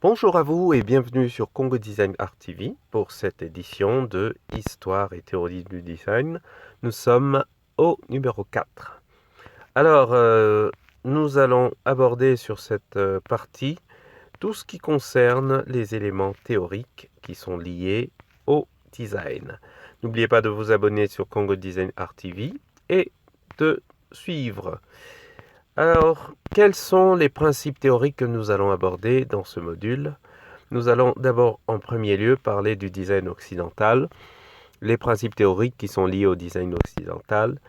Bonjour à vous et bienvenue sur Congo Design Art TV pour cette édition de Histoire et théorie du design. Nous sommes au numéro 4. Alors, nous allons aborder sur cette partie tout ce qui concerne les éléments théoriques qui sont liés au design. N'oubliez pas de vous abonner sur Congo Design Art TV et de suivre. Alors, quels sont les principes théoriques que nous allons aborder dans ce module? Nous allons d'abord en premier lieu parler du design occidental, les principes théoriques qui sont liés au design occidental.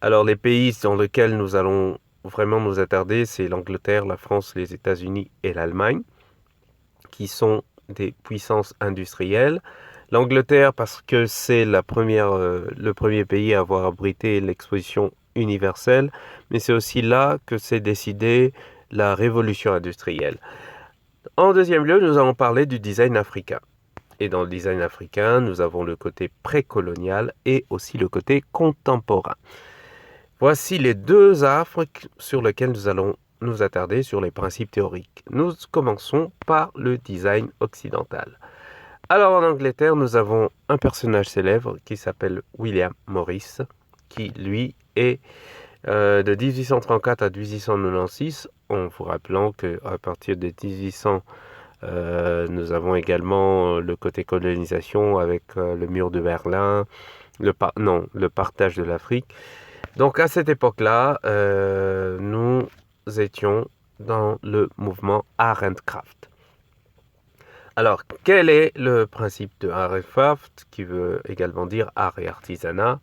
Alors les pays dans lesquels nous allons vraiment nous attarder, c'est l'Angleterre, la France, les États-Unis et l'Allemagne, qui sont des puissances industrielles. L'Angleterre parce que c'est le premier pays à avoir abrité l'exposition universelle, mais c'est aussi là que s'est décidée la révolution industrielle. En deuxième lieu, nous allons parler du design africain. Et dans le design africain, nous avons le côté précolonial et aussi le côté contemporain. Voici les deux affres sur lesquels nous allons nous attarder sur les principes théoriques. Nous commençons par le design occidental. Alors en Angleterre, nous avons un personnage célèbre qui s'appelle William Morris, qui lui est de 1834 à 1896, en vous rappelant qu'à partir de 1800, nous avons également le côté colonisation avec le mur de Berlin, le partage de l'Afrique. Donc à cette époque-là, nous étions dans le mouvement Art and Craft. Alors, quel est le principe de Art and Craft, qui veut également dire art et artisanat?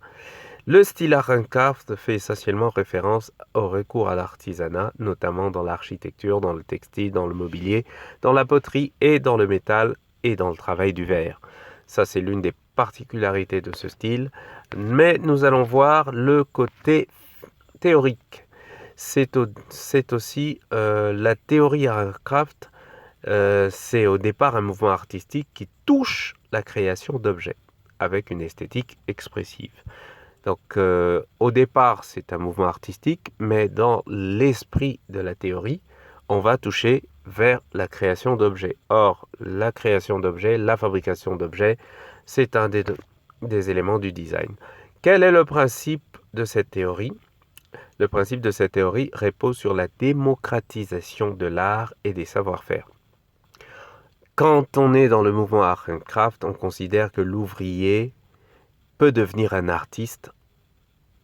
Le style Art and Craft fait essentiellement référence au recours à l'artisanat, notamment dans l'architecture, dans le textile, dans le mobilier, dans la poterie et dans le métal et dans le travail du verre. Ça, c'est l'une des particularités de ce style. Mais nous allons voir le côté théorique. C'est aussi la théorie Art and Craft. C'est au départ un mouvement artistique qui touche la création d'objets avec une esthétique expressive. Donc, au départ, c'est un mouvement artistique, mais dans l'esprit de la théorie, on va toucher vers la création d'objets. Or, la création d'objets, la fabrication d'objets, c'est un des éléments du design. Quel est le principe de cette théorie? Le principe de cette théorie repose sur la démocratisation de l'art et des savoir-faire. Quand on est dans le mouvement Art and Craft, on considère que l'ouvrier peut devenir un artiste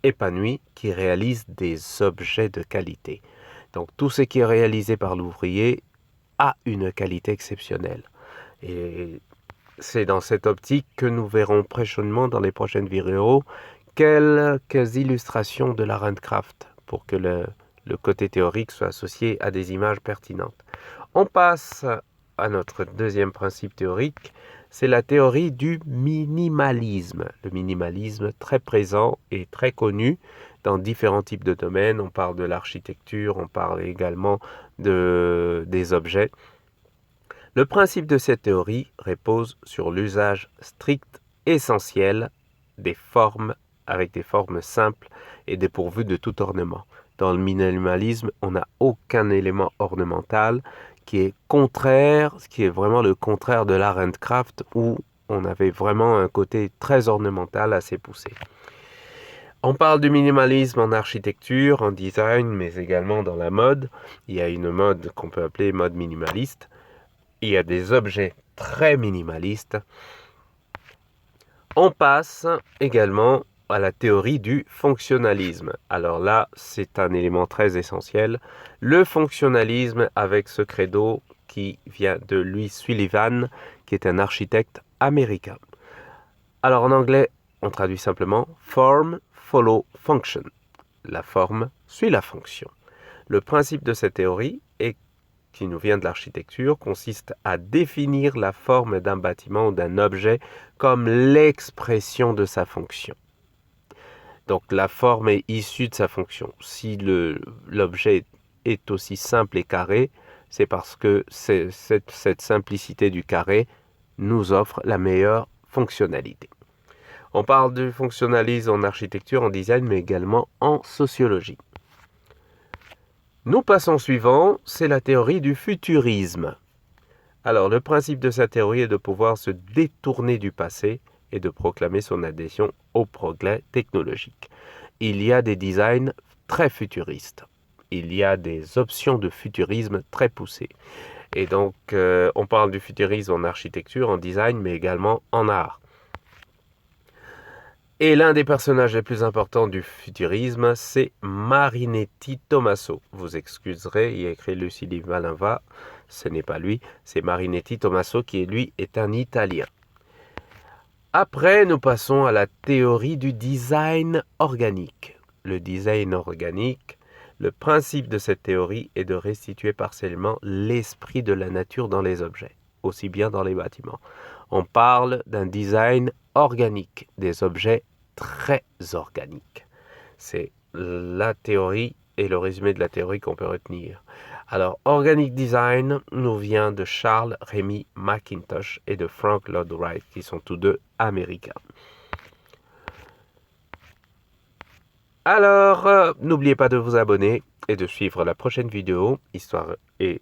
épanoui qui réalise des objets de qualité. Donc tout ce qui est réalisé par l'ouvrier a une qualité exceptionnelle. Et c'est dans cette optique que nous verrons prochainement dans les prochaines vidéos quelques illustrations de l'art and craft pour que le côté théorique soit associé à des images pertinentes. On passe à notre deuxième principe théorique, c'est la théorie du minimalisme. Le minimalisme très présent et très connu dans différents types de domaines. On parle de l'architecture, on parle également des objets. Le principe de cette théorie repose sur l'usage strict, essentiel des formes avec des formes simples et dépourvues de tout ornement. Dans le minimalisme, on n'a aucun élément ornemental qui est contraire, qui est vraiment le contraire de l'art and craft où on avait vraiment un côté très ornemental assez poussé. On parle du minimalisme en architecture, en design, mais également dans la mode. Il y a une mode qu'on peut appeler mode minimaliste. Il y a des objets très minimalistes. On passe également à la théorie du fonctionnalisme. Alors là, c'est un élément très essentiel. Le fonctionnalisme avec ce credo qui vient de Louis Sullivan, qui est un architecte américain. Alors en anglais, on traduit simplement Form follow function. La forme suit la fonction. Le principe de cette théorie qui nous vient de l'architecture, consiste à définir la forme d'un bâtiment ou d'un objet comme l'expression de sa fonction. Donc la forme est issue de sa fonction. Si l'objet est aussi simple et carré, c'est parce que cette simplicité du carré nous offre la meilleure fonctionnalité. On parle du fonctionnalisme en architecture, en design, mais également en sociologie. Nous passons au suivant, c'est la théorie du futurisme. Alors, le principe de sa théorie est de pouvoir se détourner du passé et de proclamer son adhésion au progrès technologique. Il y a des designs très futuristes. Il y a des options de futurisme très poussées. Et donc, on parle du futurisme en architecture, en design, mais également en art. Et l'un des personnages les plus importants du futurisme, c'est Marinetti Tommaso. Vous excuserez, il y a écrit Lucidi Malinva, ce n'est pas lui, c'est Marinetti Tommaso qui, lui, est un Italien. Après, nous passons à la théorie du design organique. Le design organique, le principe de cette théorie est de restituer partiellement l'esprit de la nature dans les objets, aussi bien dans les bâtiments. On parle d'un design organique, des objets très organiques. C'est la théorie et le résumé de la théorie qu'on peut retenir. Alors, Organic Design nous vient de Charles Rémy McIntosh et de Frank Lloyd Wright, qui sont tous deux américains. Alors, n'oubliez pas de vous abonner et de suivre la prochaine vidéo, Histoire et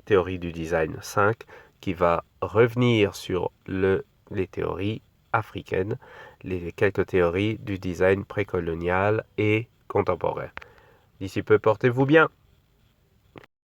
théorie du design 5, qui va revenir sur les théories africaines, les quelques théories du design précolonial et contemporain. D'ici peu, portez-vous bien.